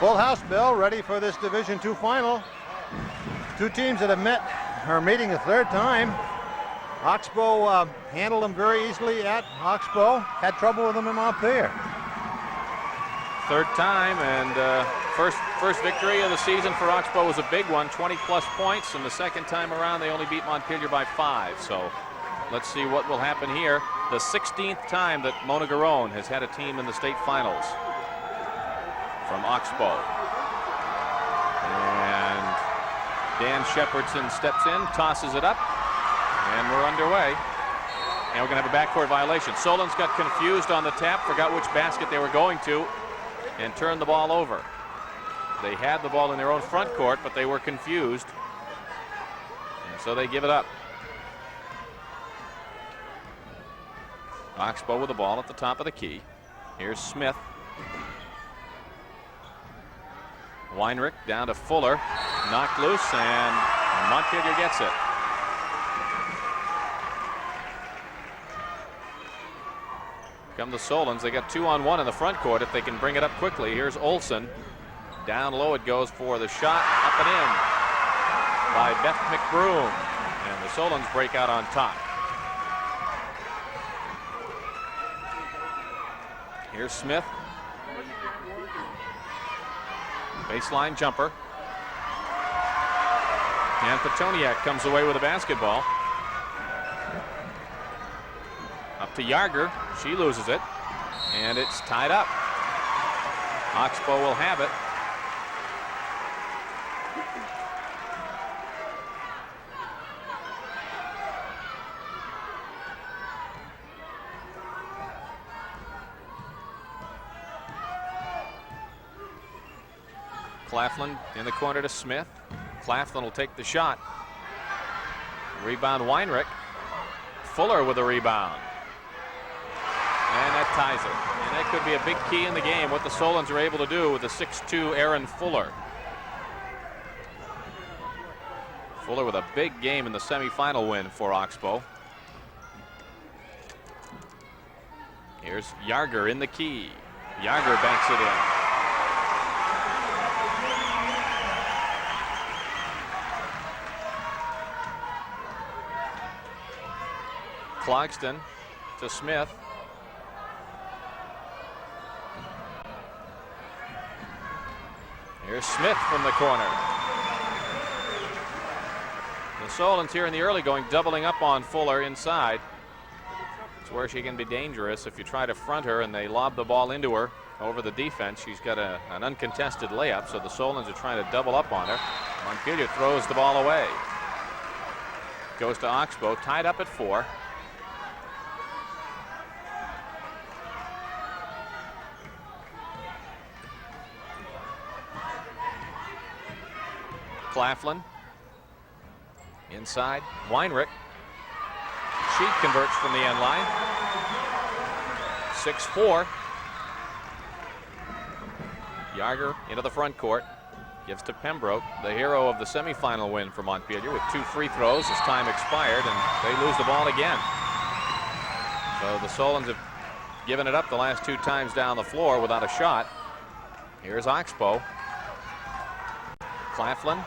Full house, Bill, ready for this Division II final. Two teams that have met are meeting a third time. Oxbow handled them very easily at Oxbow. Had trouble with them in Montpelier. Third time, and first victory of the season for Oxbow was a big one, 20-plus points, and the second time around they only beat Montpelier by 5. So let's see what will happen here. The 16th time that Mona Garone has had a team in the state finals from Oxbow. And Dan Shepardson steps in, tosses it up, and we're underway. And we're going to have a backcourt violation. Solons got confused on the tap, forgot which basket they were going to, and turned the ball over. They had the ball in their own front court, but they were confused, and so they give it up. Oxbow with the ball at the top of the key. Here's Smith. Weinrich down to Fuller, knocked loose, and Montpelier gets it. Come the Solons. They got 2-on-1 in the front court if they can bring it up quickly. Here's Olson. Down low it goes for the shot, up and in by Beth McBroom, and the Solons break out on top. Here's Smith. Baseline jumper. And Petoniak comes away with a basketball. Up to Yarger. She loses it. And it's tied up. Oxbow will have it. Claflin in the corner to Smith. Claflin will take the shot. Rebound Weinrich. Fuller with a rebound. And that ties it. And that could be a big key in the game, what the Solons are able to do with the 6'2" Aaron Fuller. Fuller with a big game in the semifinal win for Oxbow. Here's Yarger in the key. Yarger banks it in. Clogston to Smith. Here's Smith from the corner. The Solons here in the early going, doubling up on Fuller inside. It's where she can be dangerous if you try to front her and they lob the ball into her over the defense. She's got an uncontested layup, so the Solons are trying to double up on her. Montpelier throws the ball away. Goes to Oxbow, tied up at 4. Claflin inside. Weinrich. She converts from the end line. 6-4. Yarger into the front court. Gives to Pembroke, the hero of the semifinal win for Montpelier, with 2 free throws as time expired, and they lose the ball again. So the Solons have given it up the last 2 times down the floor without a shot. Here's Oxbow. Claflin.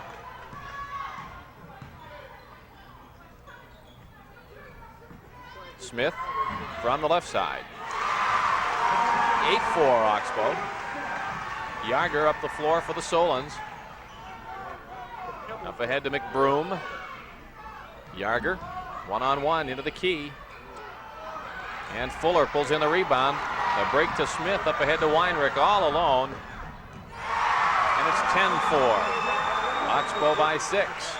Smith from the left side. 8-4 Oxbow. Yarger up the floor for the Solons. Up ahead to McBroom. Yarger, 1-on-1 into the key. And Fuller pulls in the rebound. The break to Smith, up ahead to Weinrich, all alone. And it's 10-4. Oxbow by 6.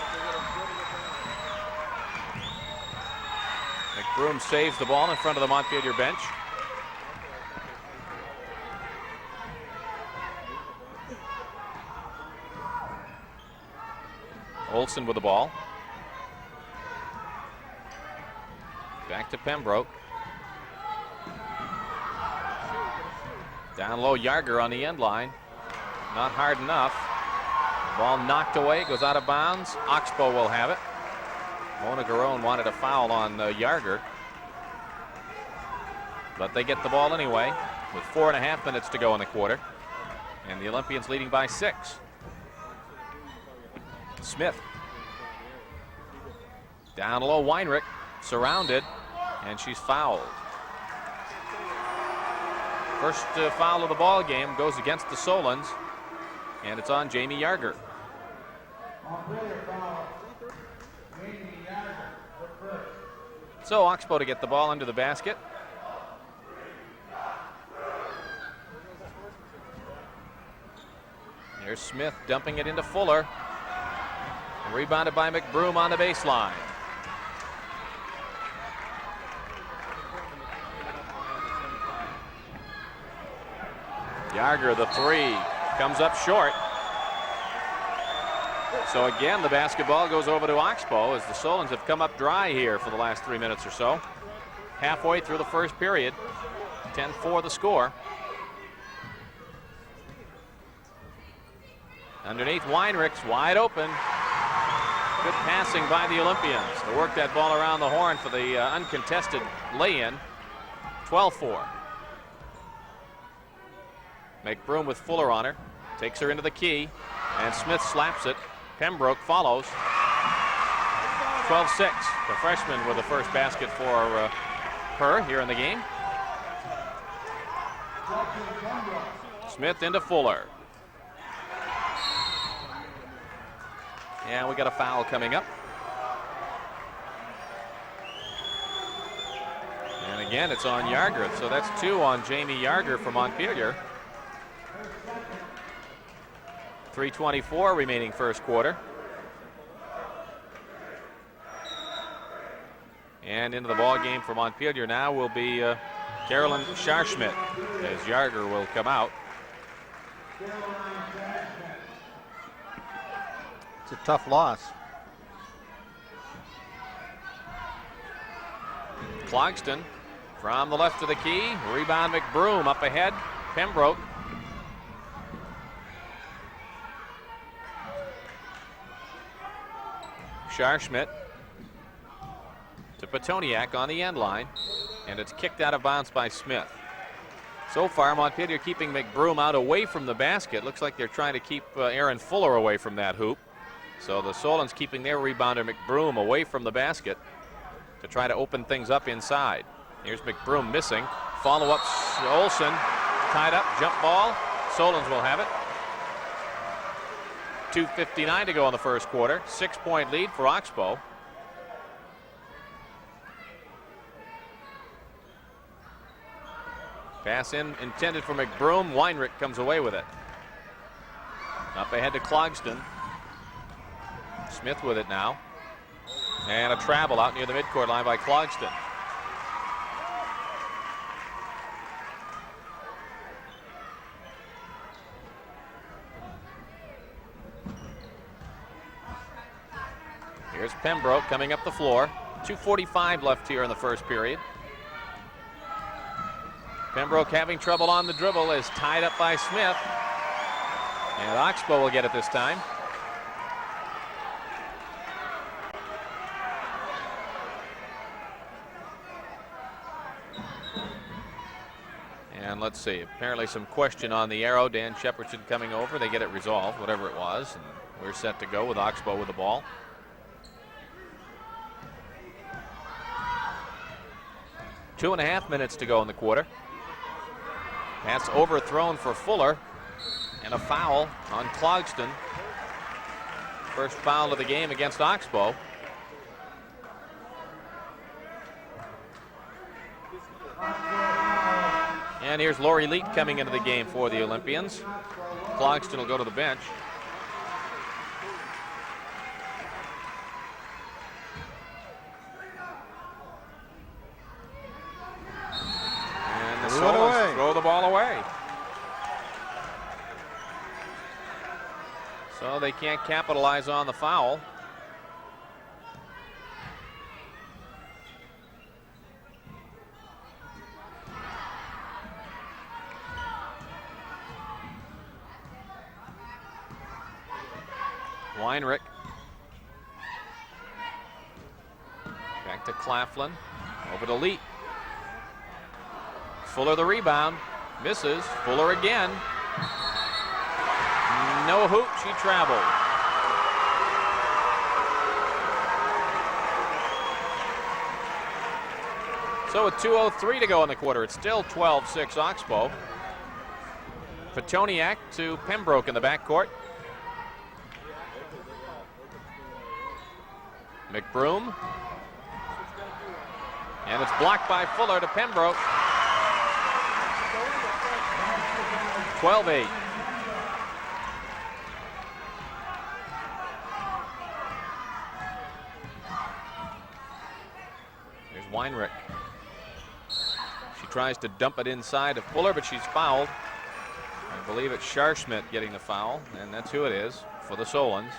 McBroom saves the ball in front of the Montpelier bench. Olson with the ball. Back to Pembroke. Down low, Yarger on the end line. Not hard enough. Ball knocked away, goes out of bounds. Oxbow will have it. Mona Garone wanted a foul on Yarger, but they get the ball anyway with 4.5 minutes to go in the quarter. And the Olympians leading by 6. Smith. Down low, Weinrich surrounded, and she's fouled. First foul of the ball game goes against the Solons, and it's on Jamie Yarger. So Oxbow to get the ball under the basket. There's Smith dumping it into Fuller. Rebounded by McBroom on the baseline. Yarger, the 3, comes up short. So again, the basketball goes over to Oxbow as the Solons have come up dry here for the last 3 minutes or so. Halfway through the first period, 10-4 the score. Underneath, Weinrich's wide open. Good passing by the Olympians to work that ball around the horn for the uncontested lay-in. 12-4. McBroom with Fuller on her. Takes her into the key, and Smith slaps it. Pembroke follows. 12-6. The freshman with the first basket for her here in the game. Smith into Fuller. And we got a foul coming up. And again, it's on Yarger. So that's 2 on Jamie Yarger for Montpelier. 3:24 remaining first quarter. And into the ball game for Montpelier now will be Carolyn Scharschmidt as Yarger will come out. It's a tough loss. Clogston from the left of the key. Rebound McBroom up ahead. Pembroke. Scharschmidt to Petoniak on the end line, and it's kicked out of bounds by Smith. So far, Montpelier keeping McBroom out away from the basket. Looks like they're trying to keep Aaron Fuller away from that hoop. So the Solons keeping their rebounder McBroom away from the basket to try to open things up inside. Here's McBroom missing. Follow-up, Olsen tied up, jump ball. Solons will have it. 2:59 to go in the first quarter. 6-point lead for Oxbow. Pass in intended for McBroom. Weinrich comes away with it. Up ahead to Clogston. Smith with it now. And a travel out near the midcourt line by Clogston. Here's Pembroke coming up the floor. 2:45 left here in the first period. Pembroke having trouble on the dribble is tied up by Smith. And Oxbow will get it this time. And let's see, apparently some question on the arrow. Dan Shepardson coming over. They get it resolved, whatever it was. And we're set to go with Oxbow with the ball. Two and a half minutes to go in the quarter. Pass overthrown for Fuller. And a foul on Clogston. First foul of the game against Oxbow. And here's Lori Leet coming into the game for the Olympians. Clogston will go to the bench. And the Solons throw the ball away. So they can't capitalize on the foul. Weinrich. Back to Claflin. Over to Leet. Fuller the rebound. Misses. Fuller again. no hoop. She traveled. So with 2:03 to go in the quarter, it's still 12-6 Oxbow. Petoniak to Pembroke in the backcourt. McBroom. And it's blocked by Fuller to Pembroke. 12-8. Here's Weinrich. She tries to dump it inside of Fuller, but she's fouled. I believe it's Scharschmidt getting the foul, and that's who it is for the Solons.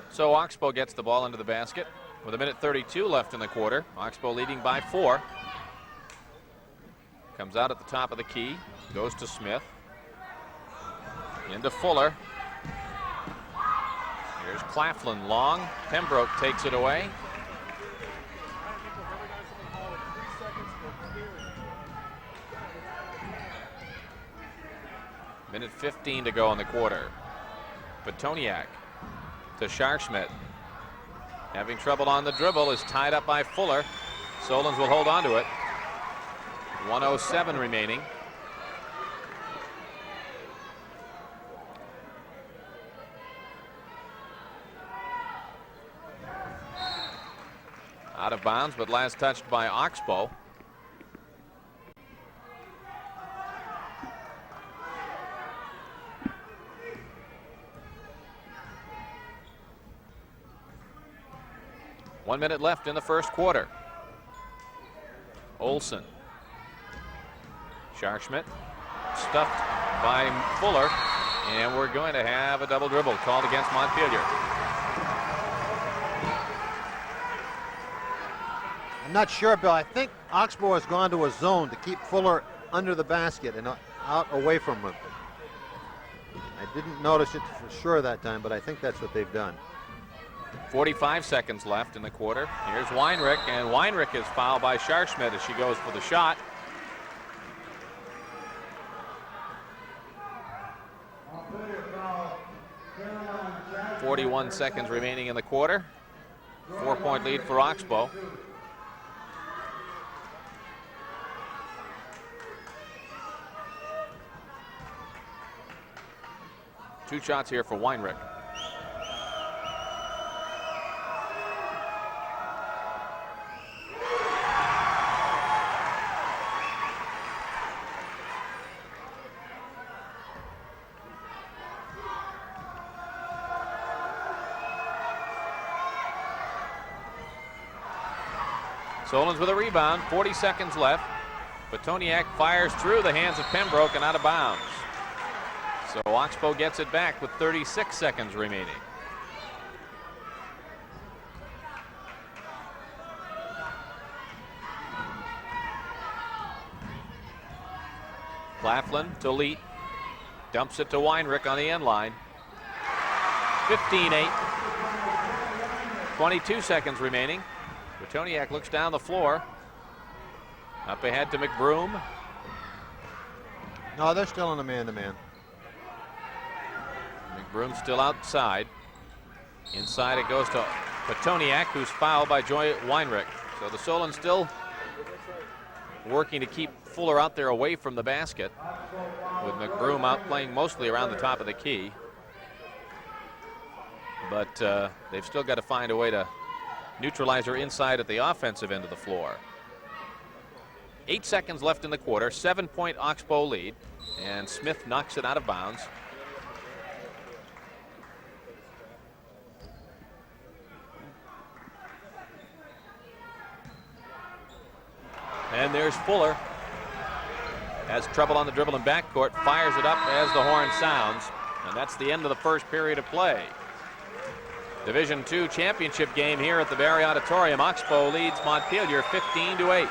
So Oxbow gets the ball into the basket with 1:32 left in the quarter. Oxbow leading by 4. Comes out at the top of the key, goes to Smith. Into Fuller. Here's Claflin long. Pembroke takes it away. Minute 15 to go in the quarter. Petoniak to Scharschmidt. Having trouble on the dribble, is tied up by Fuller. Solons will hold on to it. 1:07 remaining. Out of bounds, but last touched by Oxbow. One minute left in the first quarter. Olsen. Scharschmidt stuffed by Fuller, and we're going to have a double dribble called against Montpelier. I'm not sure, Bill. I think Oxbow has gone to a zone to keep Fuller under the basket and out away from him. I didn't notice it for sure that time, but I think that's what they've done. 45 seconds left in the quarter. Here's Weinrich, and Weinrich is fouled by Scharschmidt as she goes for the shot. .41 seconds remaining in the quarter. 4-point lead for Oxbow. Two shots here for Weinrich. Solons with a rebound, 40 seconds left. Petoniak fires through the hands of Pembroke and out of bounds. So Oxbow gets it back with 36 seconds remaining. Claflin to Leet. Dumps it to Weinrich on the end line. 15-8. 22 seconds remaining. Petoniak looks down the floor. Up ahead to McBroom. No, they're still in a man-to-man. McBroom still outside. Inside it goes to Petoniak, who's fouled by Joy Weinrich. So the Solons still working to keep Fuller out there away from the basket, with McBroom out playing mostly around the top of the key. But they've still got to find a way to neutralize her inside at the offensive end of the floor. 8 seconds left in the quarter, 7-point Oxbow lead, and Smith knocks it out of bounds. And there's Fuller. Has trouble on the dribble in backcourt, fires it up as the horn sounds, and that's the end of the first period of play. Division II championship game here at the Barry Auditorium. Oxbow leads Montpelier 15-8.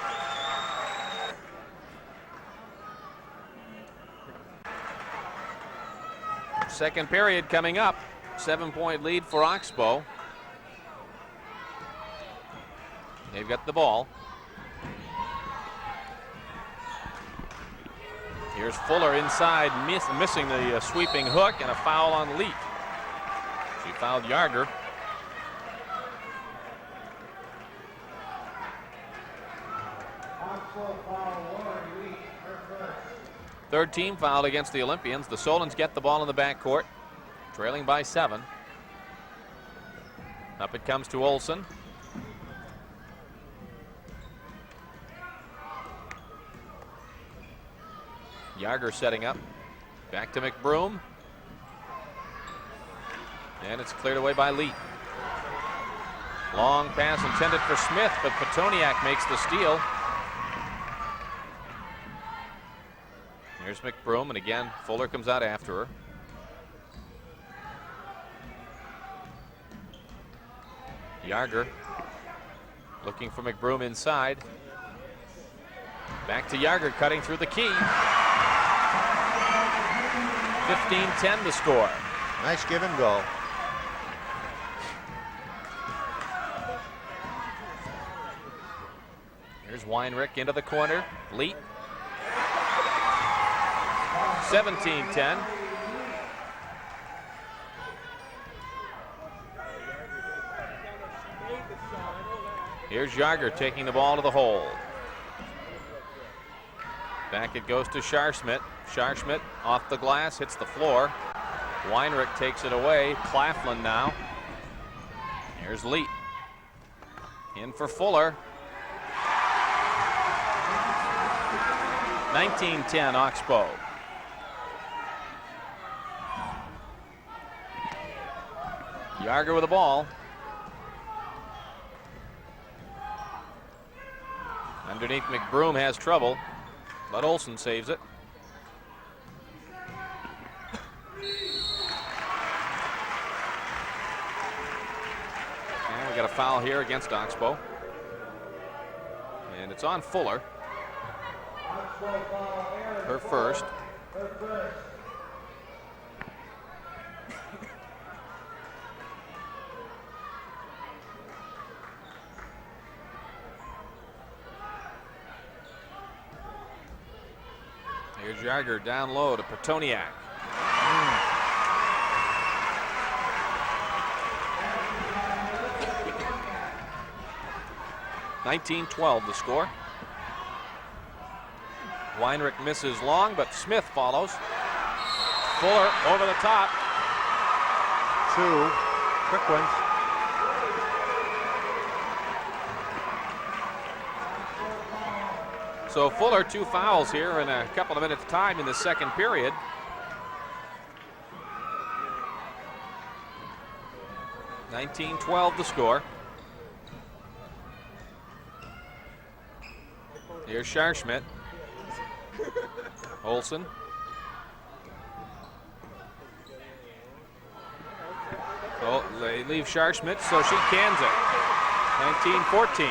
Second period coming up. 7-point lead for Oxbow. They've got the ball. Here's Fuller inside, missing the sweeping hook, and a foul on Leet. She fouled Yarger. Third team fouled against the Olympians. The Solons get the ball in the backcourt, trailing by 7. Up it comes to Olsen. Yarger setting up. Back to McBroom. And it's cleared away by Leet. Long pass intended for Smith, but Petoniak makes the steal. Here's McBroom, and again, Fuller comes out after her. Yarger looking for McBroom inside. Back to Yarger, cutting through the key. 15-10 the score. Nice give and go. Here's Weinrich into the corner. Leet. 17-10. Here's Yarger taking the ball to the hole. Back it goes to Scharschmidt. Scharschmidt off the glass, hits the floor. Weinrich takes it away. Claflin now. Here's Leet. In for Fuller. 19-10 Oxbow. Yarger with the ball. Underneath, McBroom has trouble, but Olsen saves it. And we got a foul here against Oxbow. And it's on Fuller. Her first. Here's Yarger down low to Petoniak. 19-12 the score. Weinrich misses long, but Smith follows. Fuller over the top. 2 quick ones. So Fuller, 2 fouls here in a couple of minutes' time in the second period. (19-12) the score. Here's Scharschmidt. Olsen. Oh, they leave Scharschmidt, so she cans it. 19-14.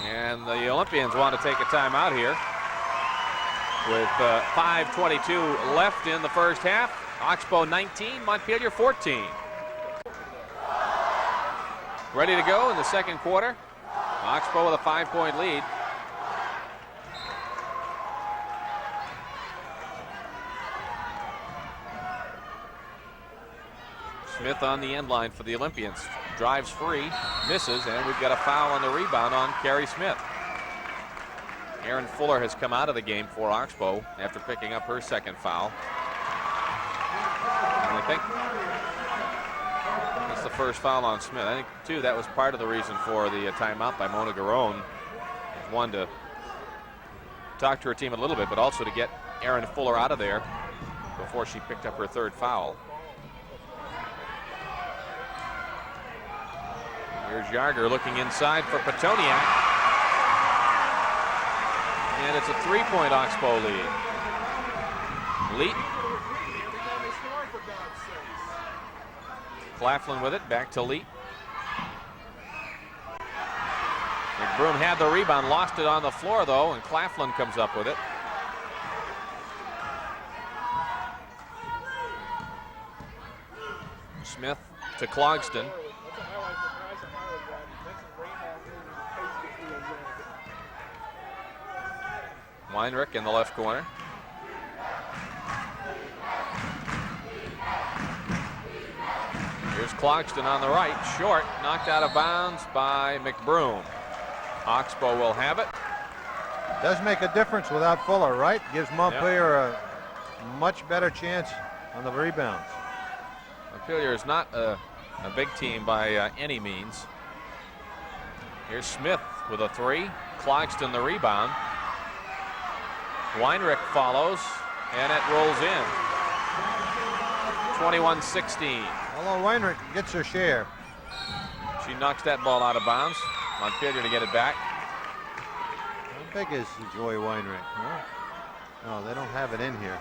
And the Olympians want to take a timeout here with 5:22 left in the first half. Oxbow 19, Montpelier 14. Ready to go in the second quarter. Oxbow with a 5-point lead. Smith on the end line for the Olympians. Drives free, misses, and we've got a foul on the rebound on Carrie Smith. Erin Fuller has come out of the game for Oxbow after picking up her second foul. And I think that's the first foul on Smith. I think, too, that was part of the reason for the timeout by Mona Garone. One, to talk to her team a little bit, but also to get Erin Fuller out of there before she picked up her third foul. Here's Yarger looking inside for Petoniak. And it's a 3-point Oxbow lead. Leet. Claflin with it, back to Leet. McBroom had the rebound, lost it on the floor though, and Claflin comes up with it. Smith to Clogston. Weinrich in the left corner. Here's Clogston on the right, short, knocked out of bounds by McBroom. Oxbow will have it. Does make a difference without Fuller, right? Gives Montpelier a much better chance on the rebounds. Montpelier is not a big team by any means. Here's Smith with a three. Clogston the rebound. Weinrich follows, and it rolls in. 21-16. Although Weinrich gets her share. She knocks that ball out of bounds. Montpelier to get it back. How big is Joy Weinrich? No, they don't have it in here.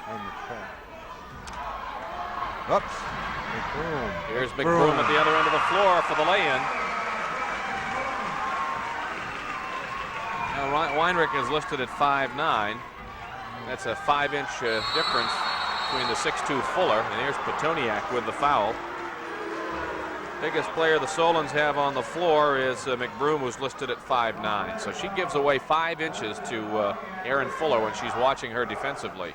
On the track. Oops. McBroom. Here's McBroom at the other end of the floor for the lay-in. Now Weinrich is listed at 5'9". That's a 5-inch difference between the 6'2" Fuller. And here's Petoniak with the foul. Biggest player the Solons have on the floor is McBroom, who's listed at 5'9". So she gives away 5 inches to Erin Fuller when she's watching her defensively.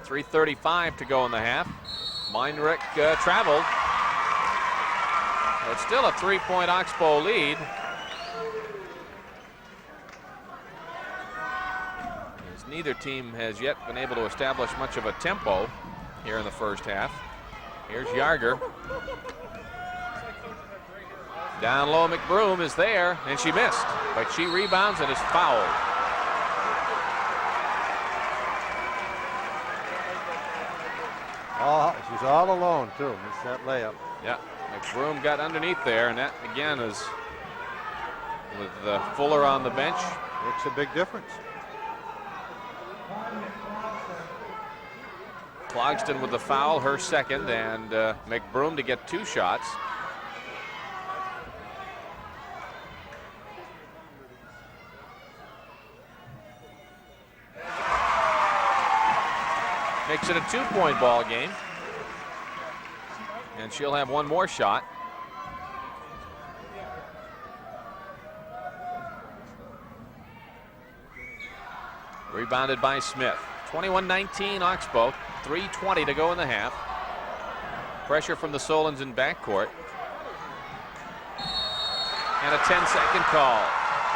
.335 to go in the half. Weinrich traveled. So it's still a 3-point Oxbow lead. As neither team has yet been able to establish much of a tempo here in the first half. Here's Yarger. Down low, McBroom is there, and she missed, but she rebounds and is fouled. She's all alone, too. Missed that layup. Yeah, McBroom got underneath there, and that, again, is with Fuller on the bench. Makes a big difference. Clogston with the foul, her second, and McBroom to get 2 shots. Makes it a 2-point ball game. And she'll have 1 more shot. Rebounded by Smith. 21-19 Oxbow. 3:20 to go in the half. Pressure from the Solons in backcourt. And a 10-second call.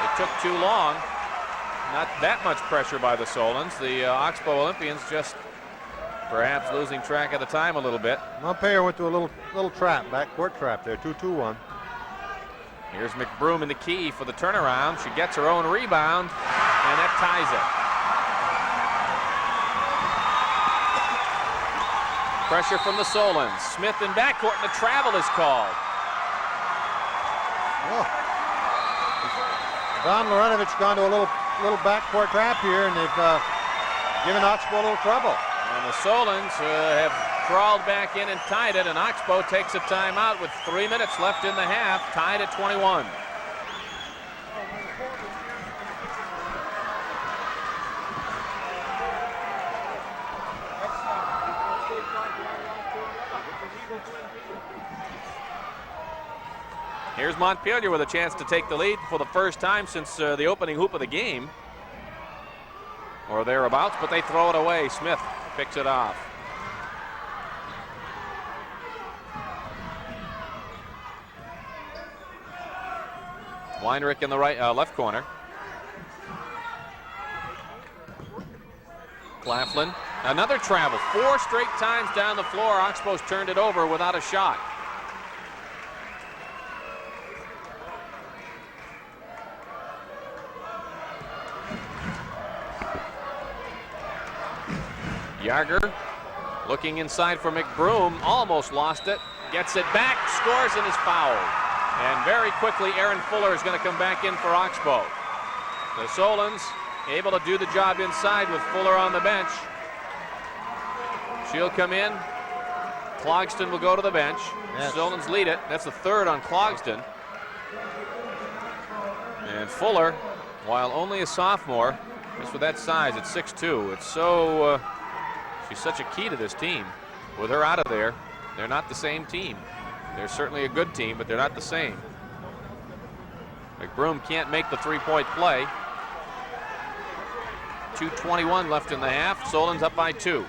It took too long. Not that much pressure by the Solons. The Oxbow Olympians just perhaps losing track of the time a little bit. Montpelier went to a little trap, backcourt trap there, 2-2-1. Here's McBroom in the key for the turnaround. She gets her own rebound, and that ties it. Pressure from the Solons. Smith in backcourt, and the travel is called. Oh. Don Lorenovich gone to a little backcourt trap here, and they've given Oxbow a little trouble. And the Solons have crawled back in and tied it, and Oxbow takes a timeout with 3 minutes left in the half, tied at 21. Here's Montpelier with a chance to take the lead for the first time since the opening hoop of the game, or thereabouts, but they throw it away. Smith picks it off. Weinrich in the left corner. Claflin, another travel. 4 straight times down the floor. Oxbow's turned it over without a shot. Yarger looking inside for McBroom, almost lost it, gets it back, scores, and is fouled. And very quickly, Erin Fuller is going to come back in for Oxbow. The Solons able to do the job inside with Fuller on the bench. She'll come in. Clogston will go to the bench. Yes. Solons lead it. That's the third on Clogston. And Fuller, while only a sophomore, just with that size at 6'2", it's so She's such a key to this team. With her out of there, they're not the same team. They're certainly a good team, but they're not the same. McBroom can't make the three-point play. 2:21 left in the half. Solons up by 2.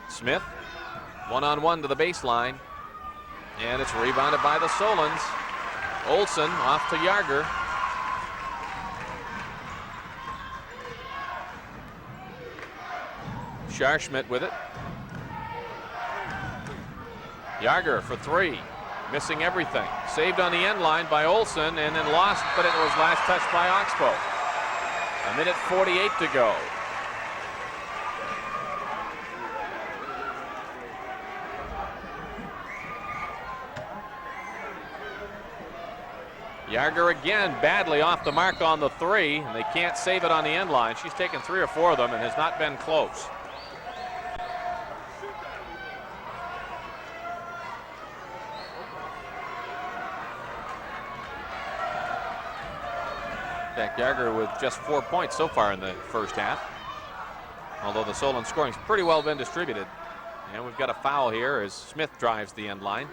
Smith, one-on-one to the baseline. And it's rebounded by the Solons. Olsen off to Yarger. Scharschmidt with it. Yarger for 3. Missing everything. Saved on the end line by Olsen and then lost, but it was last touched by Oxbow. 1:48 to go. Yarger again badly off the mark on the 3, and they can't save it on the end line. She's taken 3 or 4 of them and has not been close. In fact, Yarger with just 4 points so far in the first half. Although the Solon scoring's pretty well been distributed. And we've got a foul here as Smith drives the end line.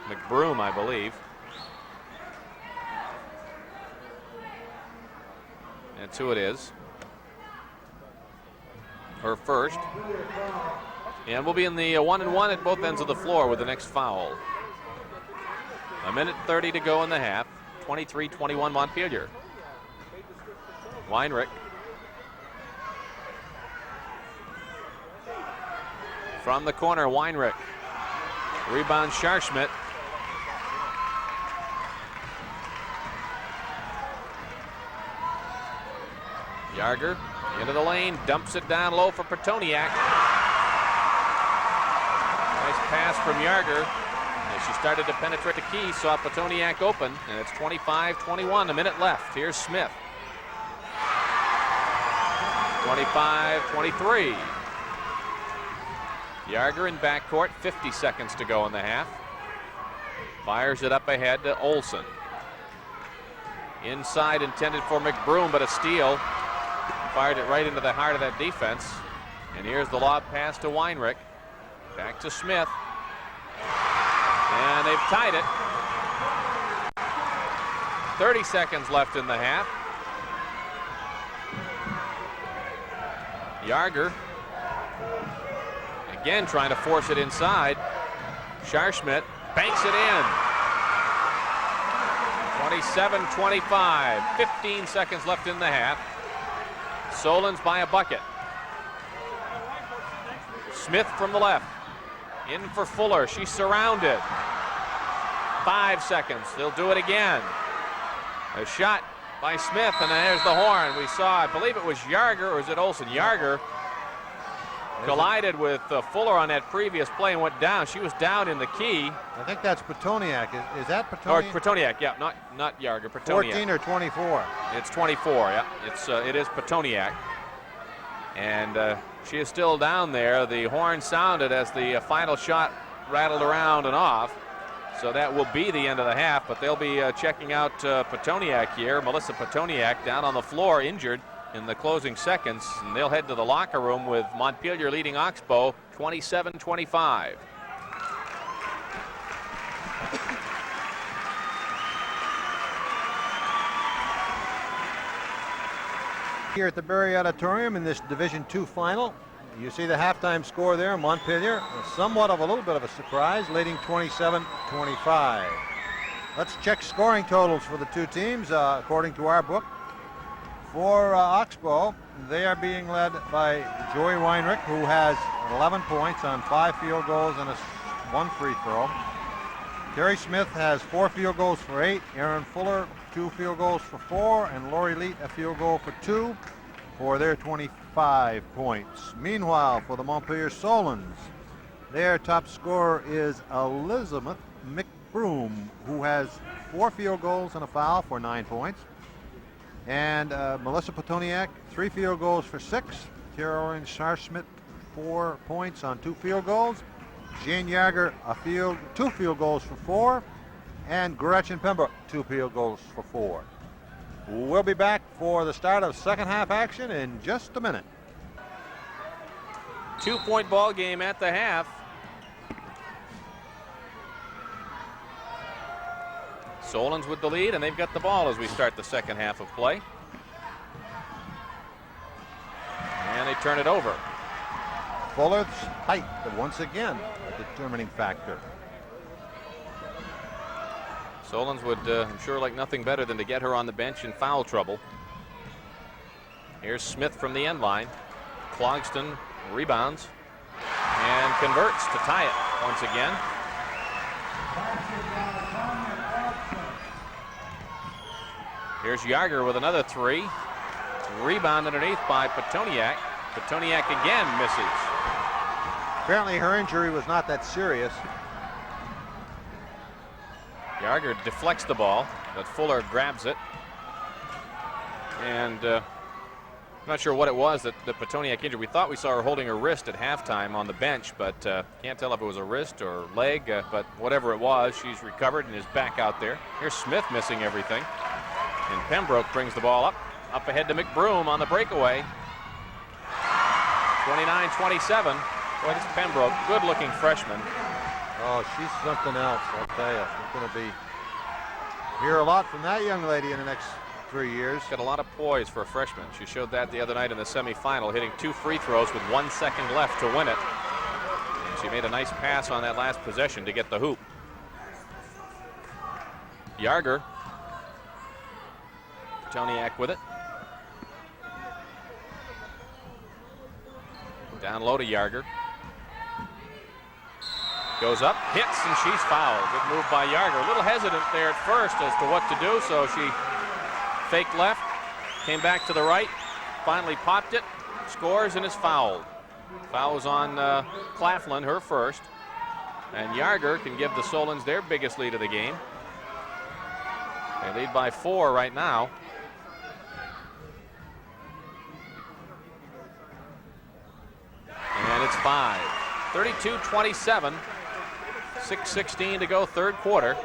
McBroom, I believe. That's who it is. Her first. And we'll be in the 1-and-1 at both ends of the floor with the next foul. 1:30 to go in the half. 23-21 Montpelier. Weinrich. From the corner, Weinrich. Rebound, Scharschmidt. Yarger into the lane, dumps it down low for Petoniak. Nice pass from Yarger. As she started to penetrate the key, saw Petoniak open, and it's 25-21, a minute left. Here's Smith. 25-23. Yarger in backcourt, 50 seconds to go in the half. Fires it up ahead to Olsen. Inside intended for McBroom, but a steal. Fired it right into the heart of that defense. And here's the lob pass to Weinrich. Back to Smith. And they've tied it. 30 seconds left in the half. Yarger again trying to force it inside. Scharschmidt banks it in. 27-25. 15 seconds left in the half. Solons by a bucket. Smith from the left. In for Fuller. She's surrounded. 5 seconds. They'll do it again. A shot by Smith, and there's the horn. We saw, I believe it was Yarger, or is it Olsen? Yarger collided with Fuller on that previous play and went down. She was down in the key. I think that's Petoniak. Is that Petoniak? Or Petoniak, yeah, not Yarger. Petoniak. 14 or 24? It's 24. Yeah, it is Petoniak, and she is still down there. The horn sounded as the final shot rattled around and off. So that will be the end of the half, but they'll be checking out Petoniak here. Melissa Petoniak down on the floor, injured in the closing seconds, and they'll head to the locker room with Montpelier leading Oxbow 27-25. Here at the Berry Auditorium in this Division II final. You see the halftime score there. Montpelier, somewhat of a little bit of a surprise, leading 27-25. Let's check scoring totals for the two teams according to our book. For Oxbow, they are being led by Joey Weinrich, who has 11 points on 5 field goals and 1 free throw. Terry Smith has 4 field goals for 8. Aaron Fuller, 2 field goals for 4. And Lori Leet, a field goal for 2 for their 25 points. Meanwhile, for the Montpelier Solons, their top scorer is Elizabeth McBroom, who has 4 field goals and a foul for 9 points. And Melissa Petoniak, 3 field goals for 6. Caroline Scharschmidt, 4 points on 2 field goals. Jean Yarger, 2 field goals for 4. And Gretchen Pembroke, 2 field goals for 4. We'll be back for the start of second half action in just a minute. 2-point ball game at the half. Solons with the lead, and they've got the ball as we start the second half of play. And they turn it over. Fuller's height, once again, a determining factor. Solons would, I'm sure, like nothing better than to get her on the bench in foul trouble. Here's Smith from the end line. Clogston rebounds and converts to tie it once again. Here's Yarger with another three. Rebound underneath by Petoniak. Petoniak again misses. Apparently her injury was not that serious. Yarger deflects the ball, but Fuller grabs it. And I'm not sure what it was that the Petoniak injured. We thought we saw her holding her wrist at halftime on the bench, but can't tell if it was a wrist or leg. But whatever it was, she's recovered and is back out there. Here's Smith missing everything. And Pembroke brings the ball up ahead to McBroom on the breakaway. 29-27. Boy, this Pembroke, good-looking freshman. Oh, she's something else, I'll tell you. We're going to hear a lot from that young lady in the next 3 years. Got a lot of poise for a freshman. She showed that the other night in the semifinal, hitting 2 free throws with 1 second left to win it. And she made a nice pass on that last possession to get the hoop. Yarger. Petoniak with it. Down low to Yarger. Goes up, hits, and she's fouled. Good move by Yarger. A little hesitant there at first as to what to do, so she faked left, came back to the right, finally popped it, scores, and is fouled. Foul was on Claflin, her first. And Yarger can give the Solons their biggest lead of the game. They lead by 4 right now. And it's 5. 32-27. 6:16 to go, third quarter.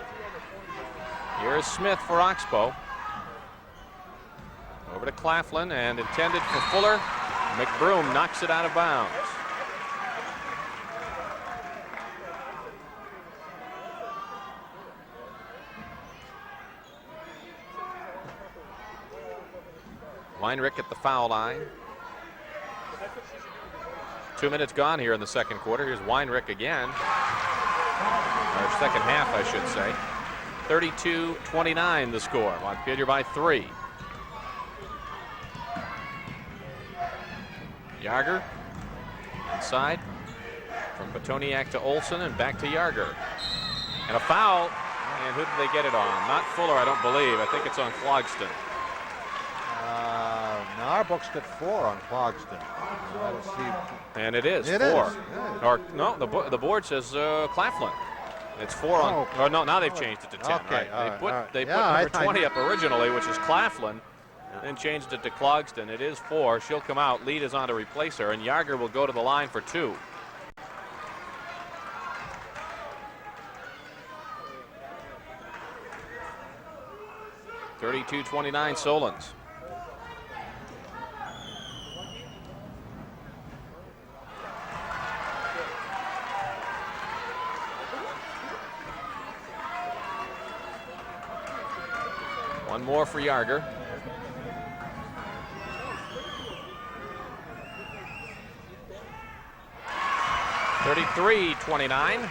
Here's Smith for Oxbow. Over to Claflin and intended for Fuller. McBroom knocks it out of bounds. Weinrich at the foul line. 2 minutes gone here in the second quarter. Here's Weinrich again. Or second half, I should say. 32-29 the score. Montpelier by 3. Yarger inside from Petoniak to Olson and back to Yarger. And a foul. And who did they get it on? Not Fuller, I don't believe. I think it's on Clogston. Now our book's got 4 on Clogston. I don't see. And it is 4. It is. Or no, the board says Claflin. It's 4 on. Okay. Or no, now they've changed it to 10. Okay, Right. They put Yeah, number 20 up originally, which is Claflin, then changed it to Clogston. It is 4. She'll come out. Lead is on to replace her, and Yarger will go to the line for 2. (32-29) Solons. One more for Yarger. (33-29).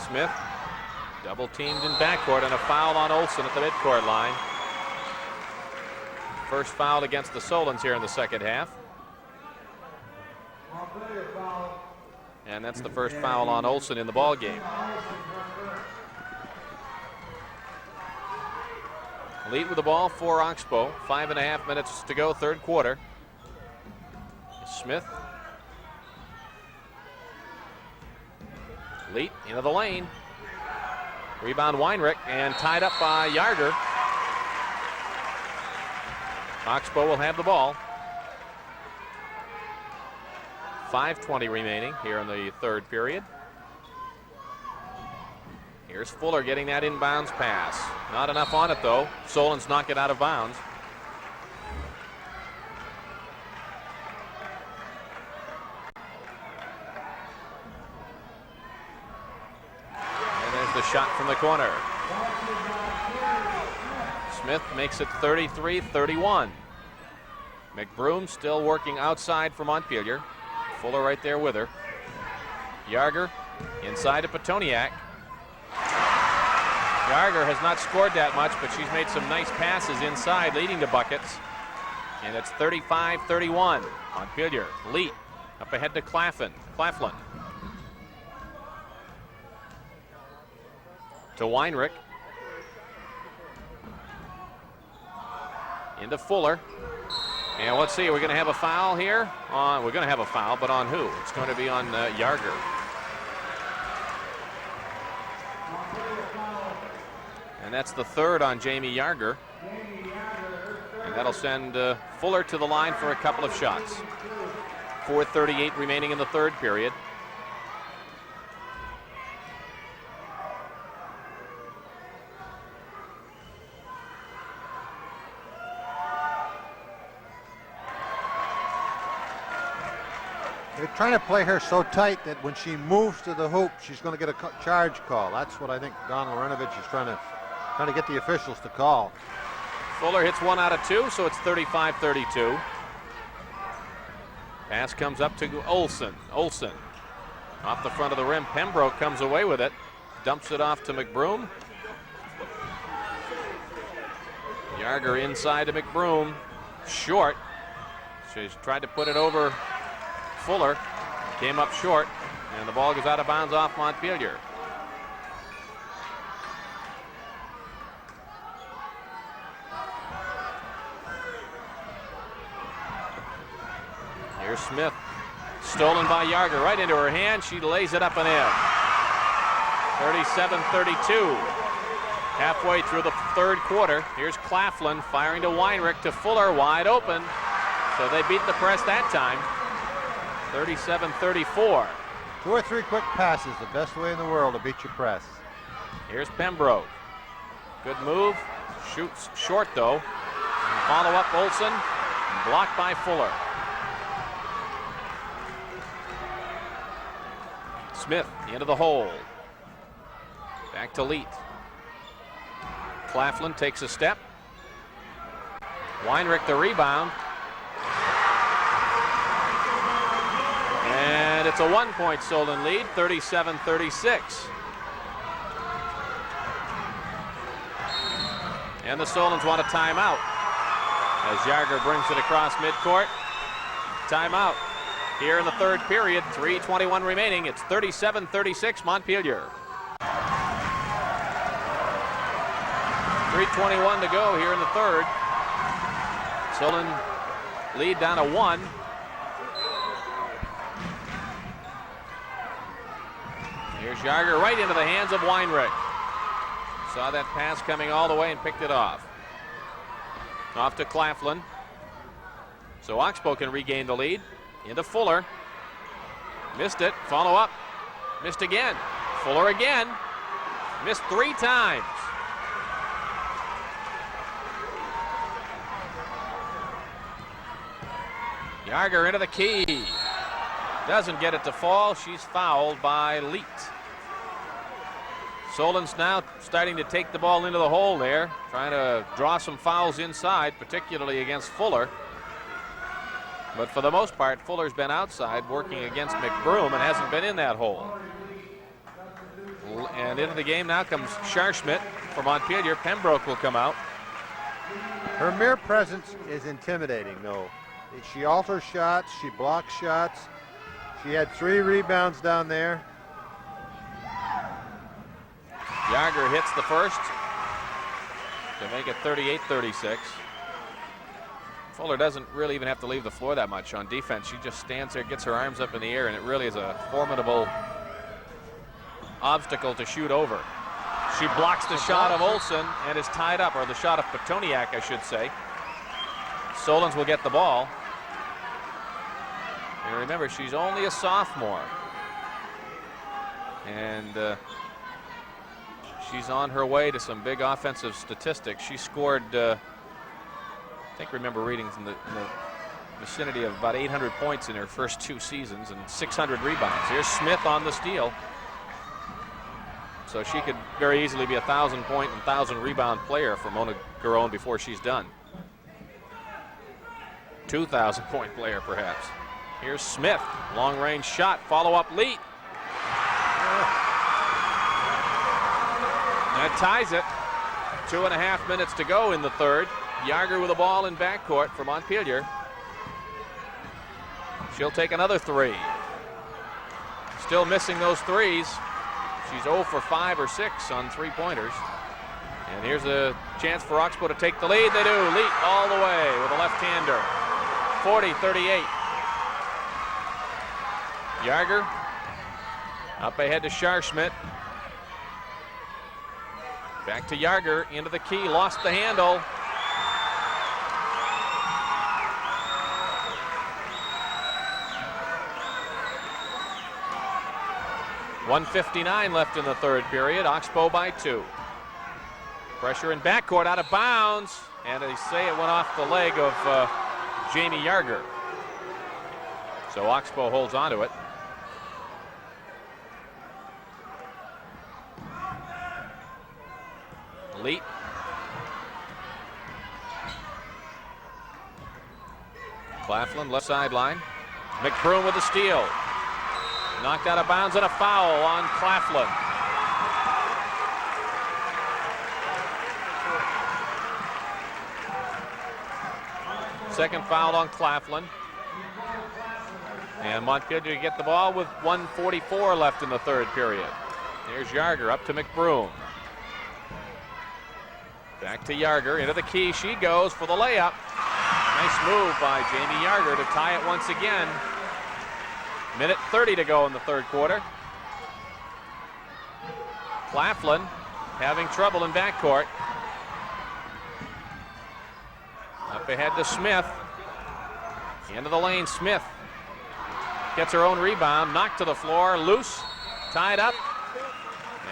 Smith double teamed in backcourt and a foul on Olson at the midcourt line. First foul against the Solons here in the second half. And that's the first foul on Olson in the ball game. Lead with the ball for Oxbow. 5.5 minutes to go, third quarter. Smith. Lead into the lane. Rebound Weinrich and tied up by Yarger. Oxbow will have the ball. 5:20 remaining here in the third period. Here's Fuller getting that inbounds pass. Not enough on it, though. Solons knock it out of bounds. And there's the shot from the corner. Smith makes it 33-31. McBroom still working outside for Montpelier. Fuller right there with her. Yarger inside to Petoniak. Yarger has not scored that much, but she's made some nice passes inside, leading to buckets. And it's 35-31. Montpelier lead up ahead to Claflin. To Weinrich. Into Fuller. And let's see, we're going to have a foul here. We're going to have a foul, but on who? It's going to be on Yarger. And that's the third on Jamie Yarger. And that'll send Fuller to the line for a couple of shots. 4:38 remaining in the third period. They're trying to play her so tight that when she moves to the hoop, she's going to get a charge call. That's what I think Don Lorenovich is trying to get the officials to call. Fuller hits 1 out of 2, so it's 35-32. Pass comes up to Olsen. Olsen off the front of the rim. Pembroke comes away with it. Dumps it off to McBroom. Yarger inside to McBroom. Short. She's tried to put it over Fuller. Came up short, and the ball goes out of bounds off Montpelier. Here's Smith. Stolen by Yarger right into her hand. She lays it up and in. 37-32. Halfway through the third quarter. Here's Claflin firing to Weinrich to Fuller, wide open. So they beat the press that time. 37-34. 2 or 3 quick passes, the best way in the world to beat your press. Here's Pembroke. Good move. Shoots short though. Follow up Olsen. Blocked by Fuller. Smith into the hole. Back to Leet. Claflin takes a step. Weinrich the rebound. And it's a 1-point Solon lead, 37-36. And the Solons want a timeout as Yarger brings it across midcourt. Timeout here in the third period, 3:21 remaining. It's 37-36 Montpelier. 3:21 to go here in the third. Solon lead down to 1. Here's Yarger right into the hands of Weinrich. Saw that pass coming all the way and picked it off. Off to Claflin. So Oxbow can regain the lead. Into Fuller. Missed it. Follow up. Missed again. Fuller again. Missed 3 times. Yarger into the key. Doesn't get it to fall. She's fouled by Leet. Solon's now starting to take the ball into the hole there, trying to draw some fouls inside, particularly against Fuller. But for the most part, Fuller's been outside working against McBroom and hasn't been in that hole. And into the game now comes Scharschmidt for Montpelier. Pembroke will come out. Her mere presence is intimidating, though. She alters shots, she blocks shots. She had 3 rebounds down there. Yarger hits the first to make it 38-36. Fuller doesn't really even have to leave the floor that much on defense. She just stands there, gets her arms up in the air, and it really is a formidable obstacle to shoot over. She blocks the shot of Olsen and is tied up, or the shot of Petoniak, I should say. Solons will get the ball. And remember, she's only a sophomore. And She's on her way to some big offensive statistics. She scored, I think, remember reading in the vicinity of about 800 points in her first 2 seasons and 600 rebounds. Here's Smith on the steal. So she could very easily be a 1,000-point and 1,000-rebound player for Mona Garone before she's done. 2,000-point player, perhaps. Here's Smith, long-range shot, follow-up lead. That ties it. 2.5 minutes to go in the third. Yarger with the ball in backcourt for Montpelier. She'll take another 3. Still missing those threes. She's 0 for 5 or 6 on 3-pointers. And here's a chance for Oxbow to take the lead. They do. Leet all the way with a left-hander. 40-38. Yarger up ahead to Scharschmidt. Back to Yarger, into the key, lost the handle. .159 left in the third period. Oxbow by 2. Pressure in backcourt, out of bounds, and they say it went off the leg of Jamie Yarger. So Oxbow holds on to it. Leet. Claflin left sideline. McBroom with a steal. Knocked out of bounds and a foul on Claflin. Second foul on Claflin. And Montpelier get the ball with 1:44 left in the third period. Here's Yarger up to McBroom. Back to Yarger, into the key she goes for the layup. Nice move by Jamie Yarger to tie it once again. Minute 30 to go in the third quarter. Claflin having trouble in backcourt. Up ahead to Smith. Into the lane, Smith gets her own rebound, knocked to the floor, loose, tied up.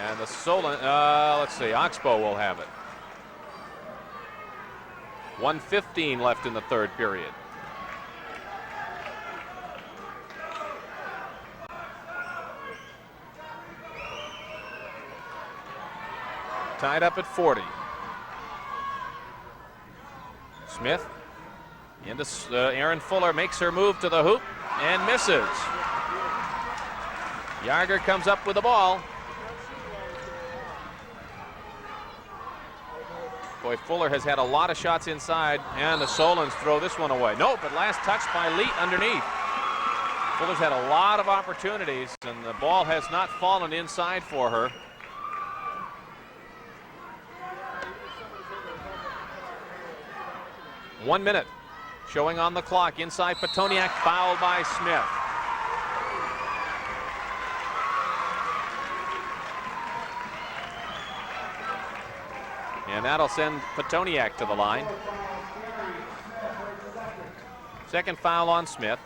And the Solon, let's see, Oxbow will have it. 1:15 left in the third period. Tied up at 40. Smith into Aaron Fuller, makes her move to the hoop and misses. Yarger comes up with the ball. Boy, Fuller has had a lot of shots inside, and the Solons throw this one away. No, but last touch by Leet underneath. Fuller's had a lot of opportunities, and the ball has not fallen inside for her. One minute showing on the clock. Inside Petoniak, fouled by Smith. And that'll send Petoniak to the line. Second foul on Smith.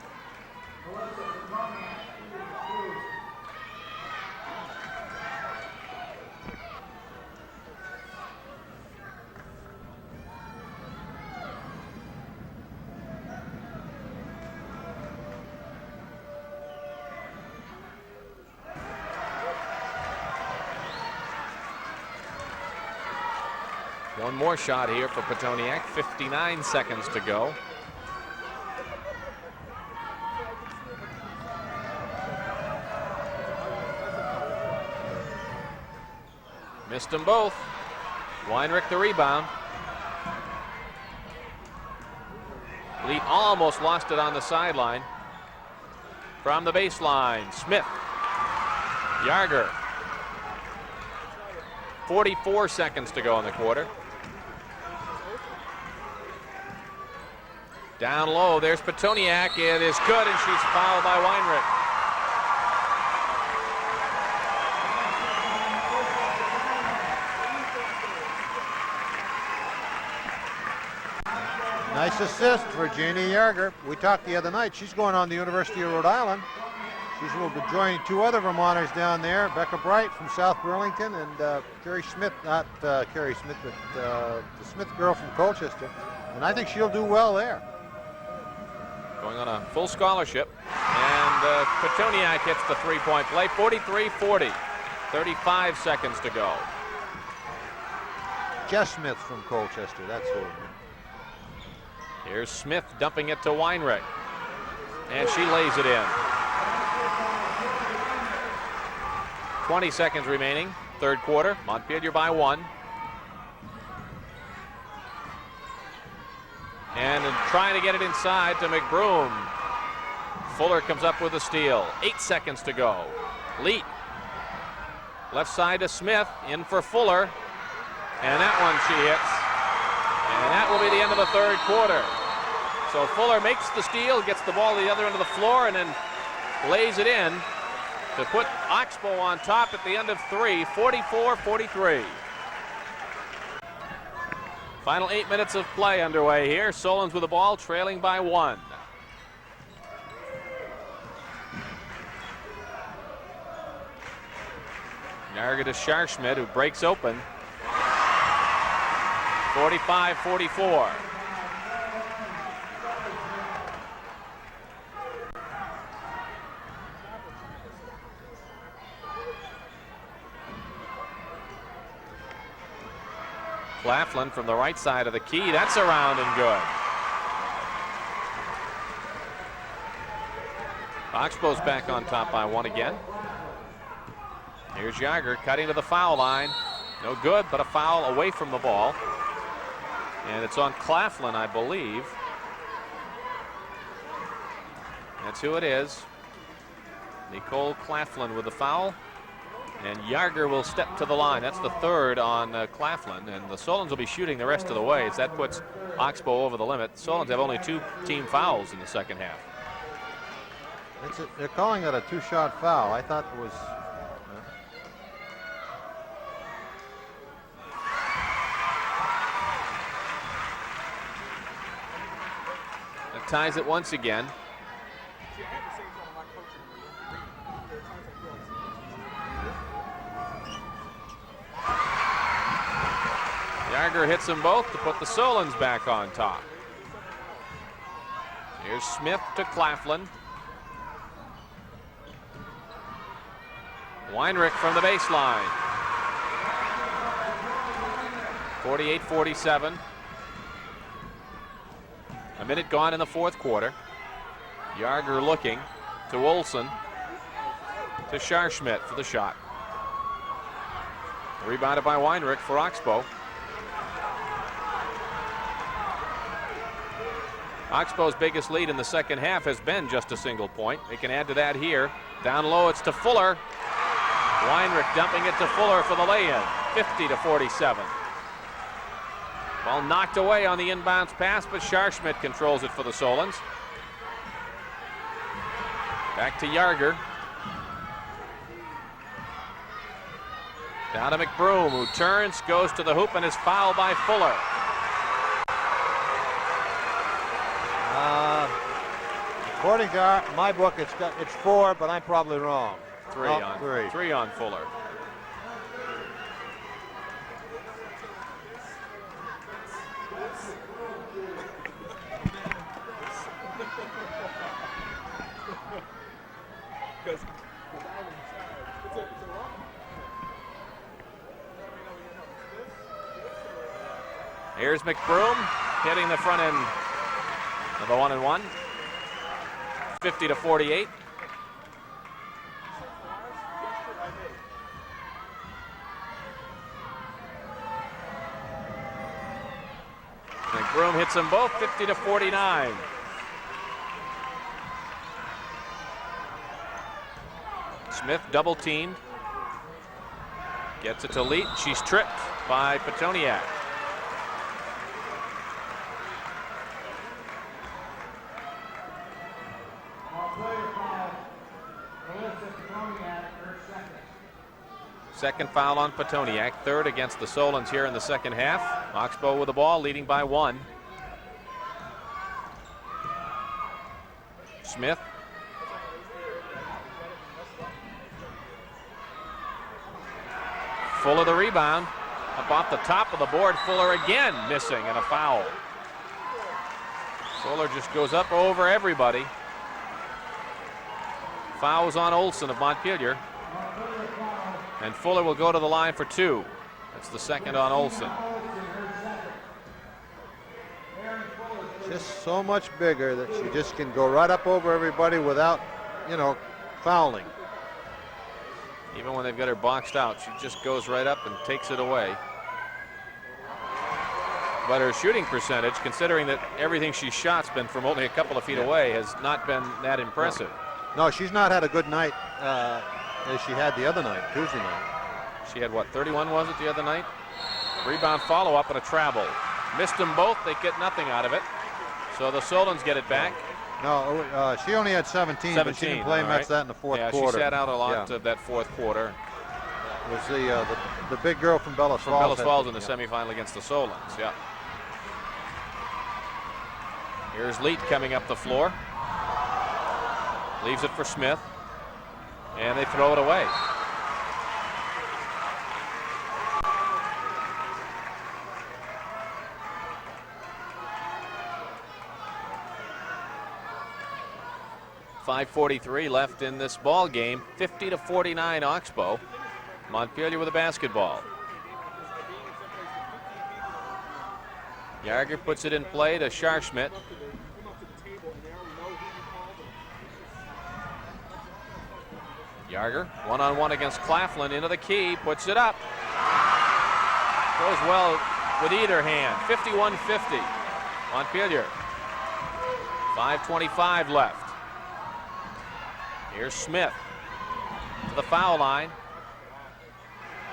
One more shot here for Petoniak. 59 seconds to go. Missed them both. Weinrich the rebound. Leet almost lost it on the sideline. From the baseline, Smith. Yarger. 44 seconds to go in the quarter. Down low, there's Petoniak. It is good, and she's fouled by Weinrich. Nice assist for Jeannie Yarger. We talked the other night. She's going on the University of Rhode Island. She's will be joining two other Vermonters down there, Becca Bright from South Burlington and Carrie Smith, not Carrie Smith, but the Smith girl from Colchester. And I think she'll do well there. Going on a full scholarship. And Petoniak hits the three-point play, 43-40. 35 seconds to go. Jess Smith from Colchester, that's who. Here's Smith dumping it to Weinrich. And she lays it in. 20 seconds remaining, third quarter. Montpelier by 1. And trying to get it inside to McBroom. Fuller comes up with a steal. 8 seconds to go. Leet. Left side to Smith, in for Fuller. And that one she hits. And that will be the end of the third quarter. So Fuller makes the steal, gets the ball to the other end of the floor, and then lays it in to put Oxbow on top at the end of 3, 44-43. Final 8 minutes of play underway here. Solons with the ball, trailing by 1. Yarger to Scharschmidt, who breaks open. 45-44. Claflin from the right side of the key. That's around and good. Oxbow's back on top by 1 again. Here's Yarger cutting to the foul line. No good, but a foul away from the ball. And it's on Claflin, I believe. That's who it is. Nicole Claflin with the foul. And Yarger will step to the line. That's the third on Claflin. And the Solons will be shooting the rest of the way. That puts Oxbow over the limit. Solons have only 2 team fouls in the second half. They're calling it a 2-shot foul. I thought it was... That ties it once again. Yarger hits them both to put the Solons back on top. Here's Smith to Claflin. Weinrich from the baseline. 48-47. A minute gone in the fourth quarter. Yarger looking to Olsen. To Scharschmidt for the shot. Rebounded by Weinrich for Oxbow. Oxbow's biggest lead in the second half has been just a single point. They can add to that here. Down low, it's to Fuller. Weinrich dumping it to Fuller for the lay-in. 50-47. Ball knocked away on the inbounds pass, but Scharschmidt controls it for the Solons. Back to Yarger. Down to McBroom, who turns, goes to the hoop, and is fouled by Fuller. According to my book, it's 4, but I'm probably wrong. 3 on Fuller. Here's McBroom hitting the front end of the 1-and-1. 50-48. McBroom hits them both, 50-49. Smith double teamed. Gets it to Leet. She's tripped by Petoniak. Second foul on Petoniak, third against the Solons here in the second half. Oxbow with the ball, leading by 1. Smith. Fuller the rebound. Up off the top of the board. Fuller again missing and a foul. Fuller just goes up over everybody. Fouls on Olson of Montpelier. And Fuller will go to the line for 2. That's the second on Olson. Just so much bigger that she just can go right up over everybody without, fouling. Even when they've got her boxed out, she just goes right up and takes it away. But her shooting percentage, considering that everything she shot's been from only a couple of feet away, has not been that impressive. No, she's not had a good night as she had the other night, Tuesday night. She had, 31 was it the other night? Rebound follow-up and a travel. Missed them both. They get nothing out of it. So the Solons get it back. No, she only had 17, but she didn't play much that in the fourth quarter. She sat out a lot of that fourth quarter. It was the big girl from Bellas Falls. Bellas Falls in the semifinal against the Solons, Here's Leet coming up the floor. Leaves it for Smith. And they throw it away. .5:43 left in this ball game. 50-49 Oxbow. Montpelier with a basketball. Yarger puts it in play to Scharschmidt. Yarger one-on-one against Claflin into the key, puts it up. Goes well with either hand. 51-50 Montpelier. 5:25 left. Here's Smith to the foul line.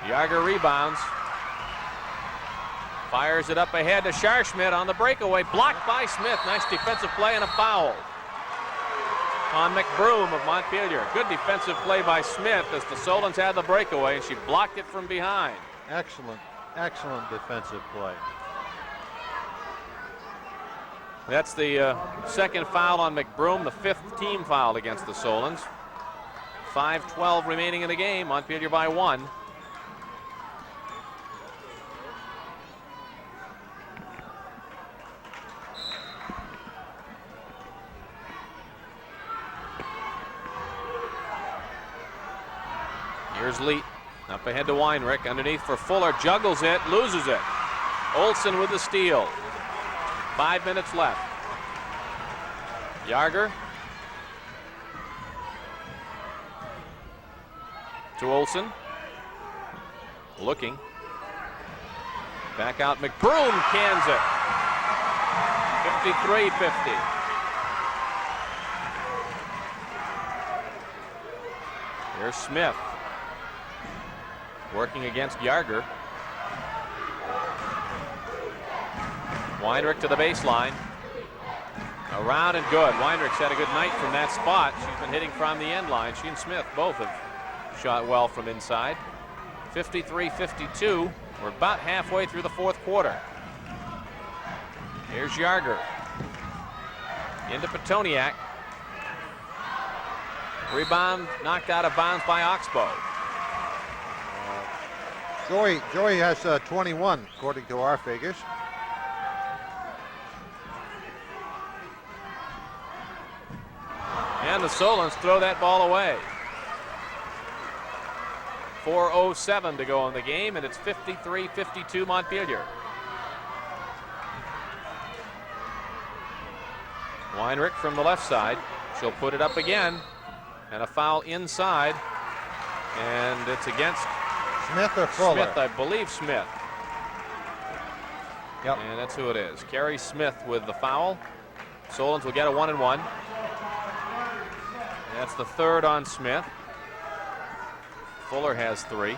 Yarger rebounds. Fires it up ahead to Scharschmidt on the breakaway. Blocked by Smith. Nice defensive play and a foul on McBroom of Montpelier. Good defensive play by Smith as the Solons had the breakaway and she blocked it from behind. Excellent, excellent defensive play. That's the second foul on McBroom, the 5th team foul against the Solons. 5:12 remaining in the game. Montpelier by 1. Here's Leet. Up ahead to Weinrich. Underneath for Fuller. Juggles it. Loses it. Olson with the steal. 5 minutes left. Yarger to Olson. Looking. Back out. McBroom cans it. 53-50. Here's Smith. Working against Yarger. Weinrich to the baseline. Around and good. Weinrich's had a good night from that spot. She's been hitting from the end line. She and Smith both have shot well from inside. 53-52. We're about halfway through the fourth quarter. Here's Yarger. Into Petoniak. Rebound knocked out of bounds by Oxbow. Joey has 21 according to our figures. And the Solons throw that ball away. 4:07 to go in the game, and it's 53-52 Montpelier. Weinrich from the left side. She'll put it up again, and a foul inside, and it's against Smith or Fuller? Smith, I believe Smith. Yep. And that's who it is. Carrie Smith with the foul. Solons will get a 1-and-1. That's the third on Smith. Fuller has 3.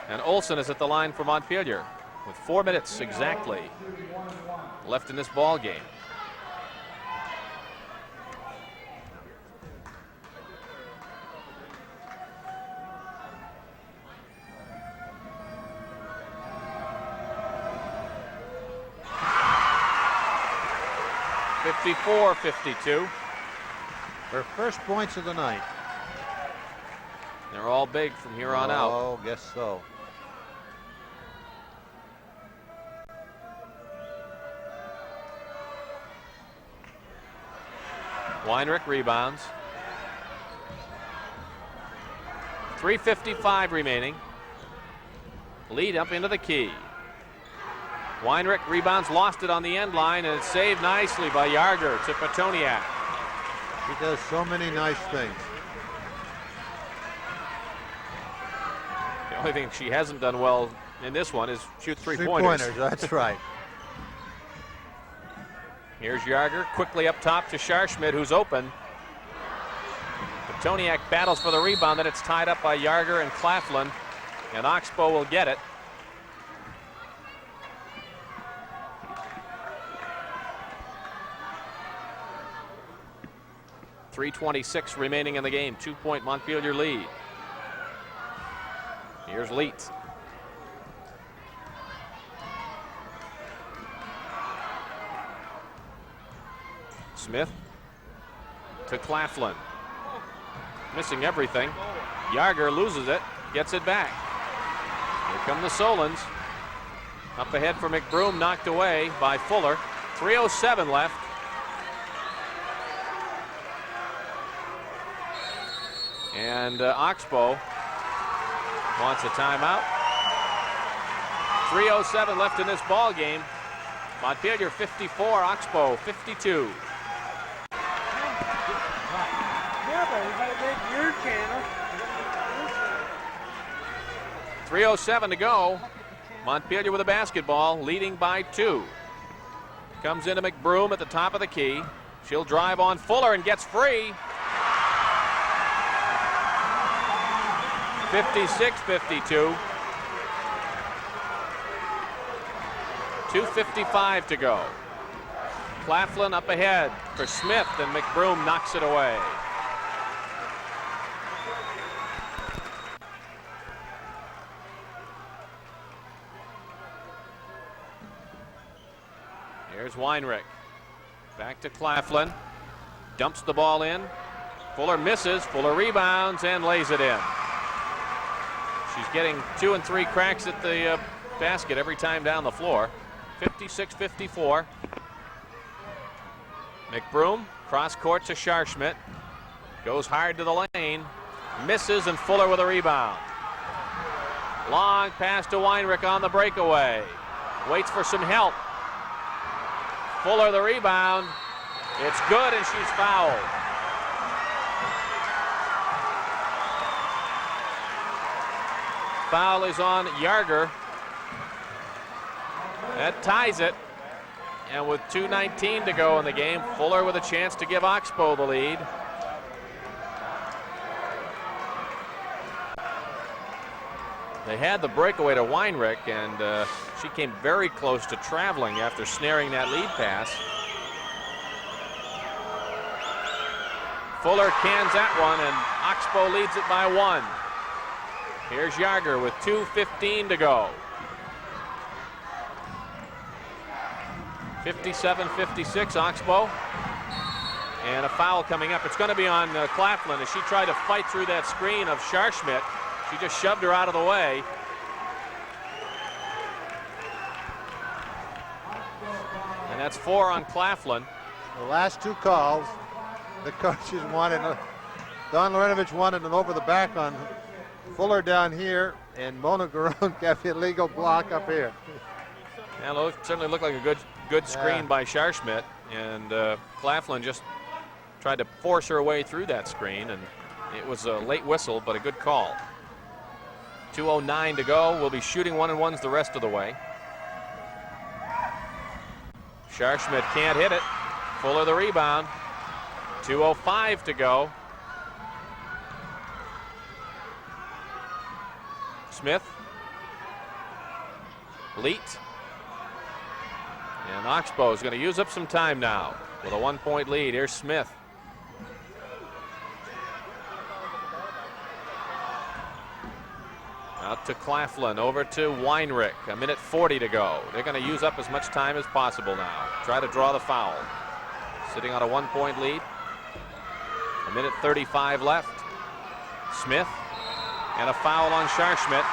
And Olson is at the line for Montpelier with 4 minutes exactly left in this ball game. .54-52. Her first points of the night. They're all big from here on out. Oh, guess so. Weinrich rebounds. 3:55 remaining. Lead up into the key. Weinrich rebounds, lost it on the end line, and it's saved nicely by Yarger to Petoniak. He does so many nice things. The only thing she hasn't done well in this one is shoot three-pointers. That's right. Here's Yarger quickly up top to Scharschmidt, who's open. Petoniak battles for the rebound, then it's tied up by Yarger and Claflin, and Oxbow will get it. .326 remaining in the game. 2-point Montpelier lead. Here's Leet. Smith to Claflin. Missing everything. Yarger loses it, gets it back. Here come the Solons. Up ahead for McBroom, knocked away by Fuller. 3:07 left. And Oxbow wants a timeout. 3:07 left in this ball game. Montpelier 54, Oxbow 52. Yeah, but we gotta make your channel. 3:07 to go. Montpelier with a basketball, leading by 2. Comes into McBroom at the top of the key. She'll drive on Fuller and gets free. 56-52. 2:55 to go. Claflin up ahead for Smith, and McBroom knocks it away. Here's Weinrich. Back to Claflin. Dumps the ball in. Fuller misses. Fuller rebounds and lays it in. She's getting 2 and 3 cracks at the basket every time down the floor. 56-54. McBroom, cross court to Scharschmidt. Goes hard to the lane. Misses, and Fuller with a rebound. Long pass to Weinrich on the breakaway. Waits for some help. Fuller the rebound. It's good, and she's fouled. Foul is on Yarger. That ties it. And with 2:19 to go in the game, Fuller with a chance to give Oxbow the lead. They had the breakaway to Weinrich, and she came very close to traveling after snaring that lead pass. Fuller cans that one, and Oxbow leads it by 1. Here's Yarger with 2:15 to go. 57-56, Oxbow. And a foul coming up. It's going to be on Claflin as she tried to fight through that screen of Scharschmidt. She just shoved her out of the way. And that's 4 on Claflin. The last 2 calls, the coaches wanted, Don Lorenovich wanted an over the back on Fuller down here, and Mona Garon got the illegal block up here. Yeah, it certainly looked like a good screen by Scharschmidt, and Claflin just tried to force her way through that screen, and it was a late whistle, but a good call. 2:09 to go. We'll be shooting 1-and-1s the rest of the way. Scharschmidt can't hit it. Fuller the rebound. 2:05 to go. Smith. Leet. And Oxbow is going to use up some time now with a 1-point lead. Here's Smith. Out to Claflin, over to Weinrich. 1:40 to go. They're going to use up as much time as possible now. Try to draw the foul. Sitting on a 1-point lead. 1:35 left. Smith, and a foul on Scharschmidt.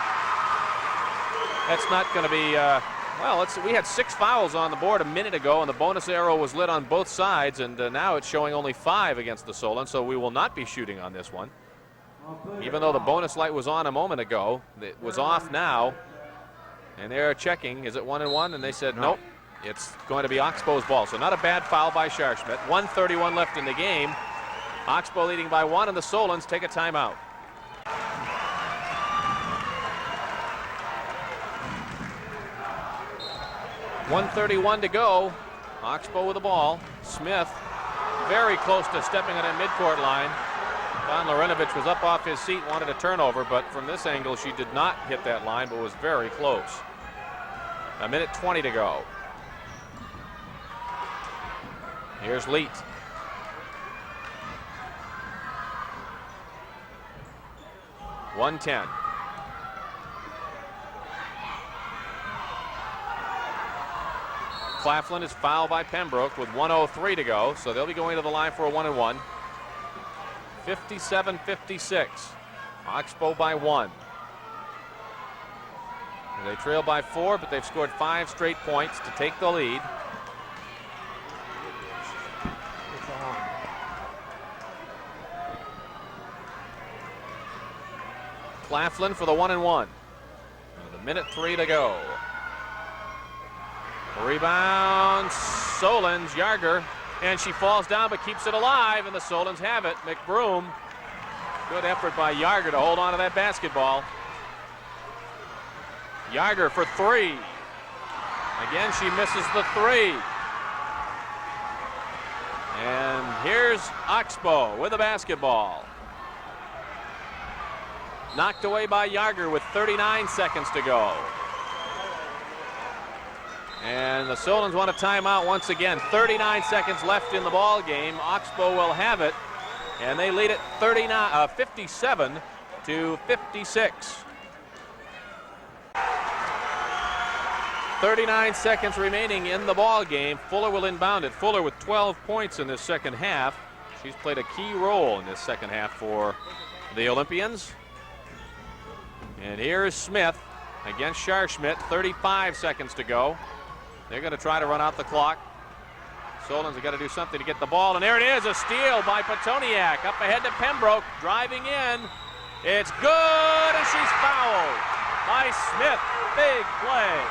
That's not going to be Well, we had 6 fouls on the board a minute ago, and the bonus arrow was lit on both sides, and now it's showing only 5 against the Solons, so we will not be shooting on this one. Even though the bonus light was on a moment ago, it was off now, and they're checking, is it 1-1? And they said nope, it's going to be Oxbow's ball. So not a bad foul by Scharschmidt. 1:31 left in the game. Oxbow leading by 1, and the Solons take a timeout. .131 to go. Oxbow with the ball. Smith very close to stepping on a midcourt line. Don Larinovich was up off his seat, wanted a turnover, but from this angle she did not hit that line, but was very close. 1:20 to go. Here's Leet. .110. Claflin is fouled by Pembroke with 1:03 to go, so they'll be going to the line for a 1-1. 57-56. Oxbow by 1. They trail by 4, but they've scored 5 straight points to take the lead. Claflin for the 1-1. With 1:03 to go. Rebound, Solons, Yarger, and she falls down but keeps it alive, and the Solons have it. McBroom, good effort by Yarger to hold on to that basketball. Yarger for 3. Again, she misses the 3. And here's Oxbow with the basketball. Knocked away by Yarger with 39 seconds to go. And the Solons want a timeout once again. 39 seconds left in the ball game. Oxbow will have it, and they lead it 57-56. 39 seconds remaining in the ball game. Fuller will inbound it. Fuller with 12 points in this second half. She's played a key role in this second half for the Olympians. And here's Smith against Scharschmidt. 35 seconds to go. They're going to try to run out the clock. Solons have got to do something to get the ball, and there it is, a steal by Petoniak. Up ahead to Pembroke, driving in. It's good, and she's fouled by Smith. Big play.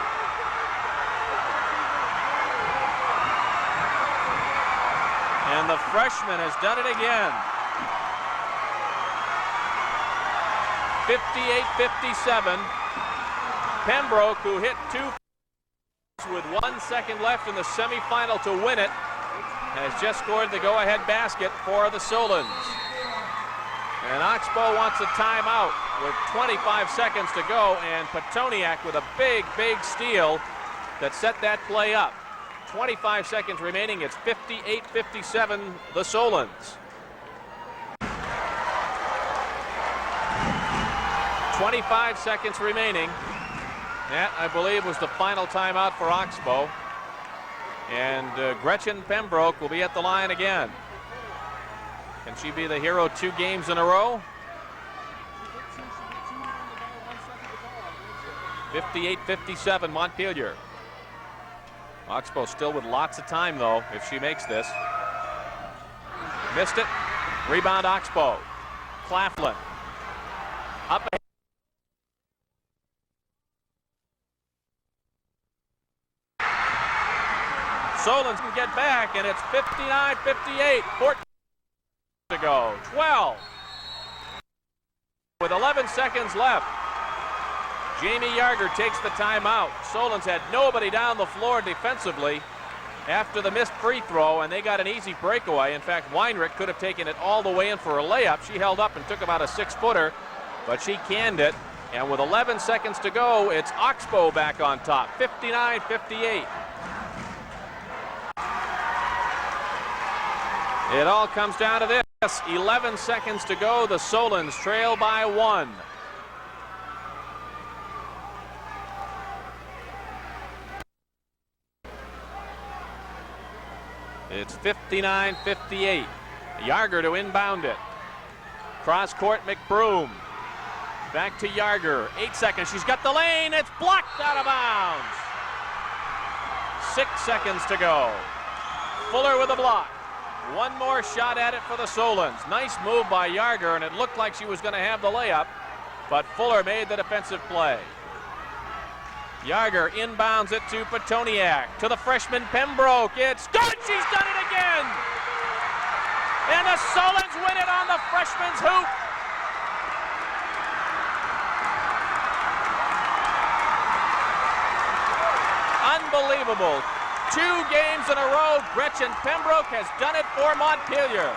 And the freshman has done it again. 58-57. Pembroke, who hit 2 with 1 second left in the semifinal to win it, has just scored the go-ahead basket for the Solons. And Oxbow wants a timeout with 25 seconds to go, and Petoniak with a big, big steal that set that play up. 25 seconds remaining. It's 58-57, the Solons. 25 seconds remaining. That, I believe, was the final timeout for Oxbow. And Gretchen Pembroke will be at the line again. Can she be the hero 2 games in a row? 58-57, Montpelier. Oxbow still with lots of time, though, if she makes this. Missed it. Rebound, Oxbow. Claflin. Up ahead. Solons can get back, and it's 59-58. 14 to go. 12. With 11 seconds left. Jamie Yarger takes the timeout. Solons had nobody down the floor defensively after the missed free throw, and they got an easy breakaway. In fact, Weinrich could have taken it all the way in for a layup. She held up and took about a 6-footer, but she canned it. And with 11 seconds to go, it's Oxbow back on top. 59-58. It all comes down to this. 11 seconds to go. The Solons trail by 1. It's 59-58. Yarger to inbound it. Cross court, McBroom. Back to Yarger. 8 seconds. She's got the lane. It's blocked out of bounds. 6 seconds to go. Fuller with a block. One more shot at it for the Solons. Nice move by Yarger, and it looked like she was going to have the layup, but Fuller made the defensive play. Yarger inbounds it to Petoniak, to the freshman Pembroke. It's good! She's done it again! And the Solons win it on the freshman's hoop. Unbelievable. 2 games in a row, Gretchen Pembroke has done it for Montpelier.